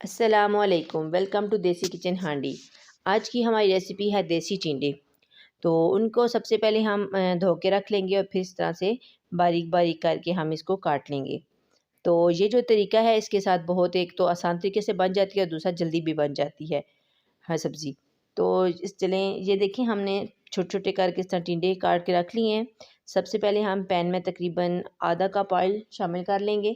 अस्सलामुअलैकुम, welcome to देसी kitchen हांडी। आज की हमारी रेसिपी है देसी टिंडे। तो उनको सबसे पहले हम धो के रख लेंगे और फिर इस तरह से बारीक बारीक करके हम इसको काट लेंगे। तो ये जो तरीका है इसके साथ बहुत एक तो आसान तरीके से बन जाती है और दूसरा जल्दी भी बन जाती है हर सब्ज़ी। तो इस चलें ये देखें हमने छोटे छोटे करके इस तरह टिंडे काट के रख लिए हैं। सबसे पहले हम पैन में तकरीबन आधा कप ऑयल शामिल कर लेंगे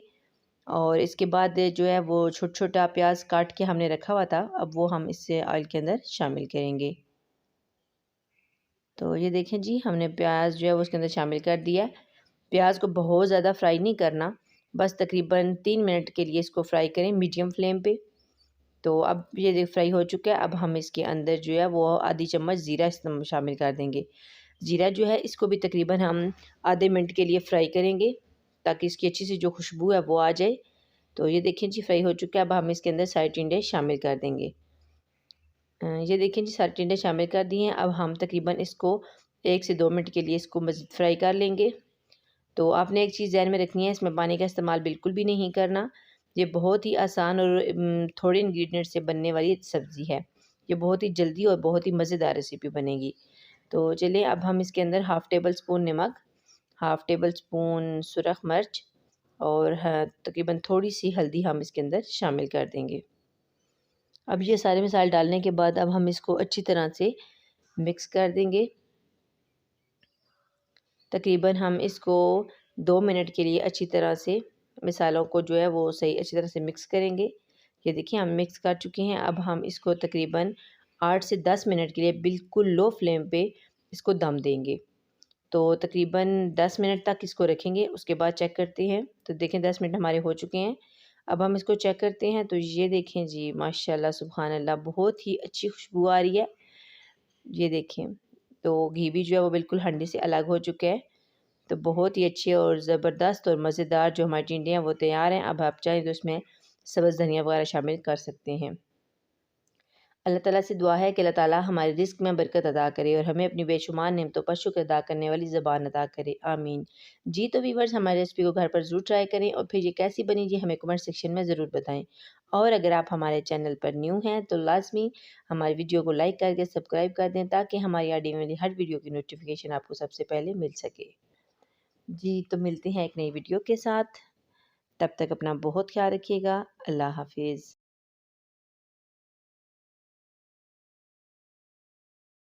और इसके बाद जो है वो छोटा प्याज काट के हमने रखा हुआ था, अब वो हम इससे ऑयल के अंदर शामिल करेंगे। तो ये देखें जी, हमने प्याज जो है वो उसके अंदर शामिल कर दिया है। प्याज को बहुत ज़्यादा फ्राई नहीं करना, बस तकरीबन 3 मिनट के लिए इसको फ्राई करें मीडियम फ्लेम पे। तो अब ये फ्राई हो चुका है। अब हम इसके अंदर जो है वो आधी चम्मच ज़ीरा शामिल कर देंगे। ज़ीरा जो है इसको भी तकरीबन हम आधे मिनट के लिए फ्राई करेंगे ताकि इसकी अच्छी सी जो खुशबू है वो आ जाए। तो ये देखें जी, फ्राई हो चुका है। अब हम इसके अंदर सारे टिंडे शामिल कर देंगे। ये देखें जी, सारे टिंडे शामिल कर दिए हैं। अब हम तकरीबन इसको 1 से 2 मिनट के लिए इसको मज़ीद फ्राई कर लेंगे। तो आपने एक चीज़ ध्यान में रखनी है, इसमें पानी का इस्तेमाल बिल्कुल भी नहीं करना। ये बहुत ही आसान और थोड़े इंग्रेडिएंट से बनने वाली सब्ज़ी है। ये बहुत ही जल्दी और बहुत ही मज़ेदार रेसिपी बनेगी। तो चलिए अब हम इसके अंदर हाफ़ टेबल स्पून नमक, हाफ़ टेबल स्पून सुरख मिर्च और तकरीबन थोड़ी सी हल्दी हम इसके अंदर शामिल कर देंगे। अब ये सारे मसाले डालने के बाद अब हम इसको अच्छी तरह से मिक्स कर देंगे। तकरीबन हम इसको 2 मिनट के लिए अच्छी तरह से मसालों को जो है वो सही अच्छी तरह से मिक्स करेंगे। ये देखिए हम मिक्स कर चुके हैं। अब हम इसको तकरीबन 8 से 10 मिनट के लिए बिल्कुल लो फ्लेम पे इसको दम देंगे। तो तकरीबन 10 मिनट तक इसको रखेंगे, उसके बाद चेक करते हैं। तो देखें 10 मिनट हमारे हो चुके हैं। अब हम इसको चेक करते हैं। तो ये देखें जी, माशाल्लाह सुभान अल्लाह, बहुत ही अच्छी खुशबू आ रही है। ये देखें, तो घी भी जो है वो बिल्कुल हंडी से अलग हो चुका है। तो बहुत ही अच्छे और ज़बरदस्त और मज़ेदार जो हमारी टिंडे हैं वो तैयार हैं। अब आप चाहें तो उसमें सब्ज़ धनिया वगैरह शामिल कर सकते हैं। अल्लाह ताला से दुआ है कि अल्लाह ताला हमारे रिज़्क़ में बरकत अता करे और हमें अपनी बेशुमार नेमतों पर शुक्र अदा करने वाली ज़बान अता करे, आमीन। जी तो व्यूअर्स, हमारी रेसिपी को घर पर ज़रूर ट्राई करें और फिर ये कैसी बनी जी हमें कमेंट सेक्शन में ज़रूर बताएं। और अगर आप हमारे चैनल पर न्यू हैं तो लाज़मी हमारी वीडियो को लाइक करके सब्सक्राइब कर दें ताकि हमारी आने वाली हर वीडियो की नोटिफिकेशन आपको सबसे पहले मिल सके। जी तो मिलते हैं एक नई वीडियो के साथ, तब तक अपना बहुत ख्याल रखिएगा। अल्लाह हाफिज़।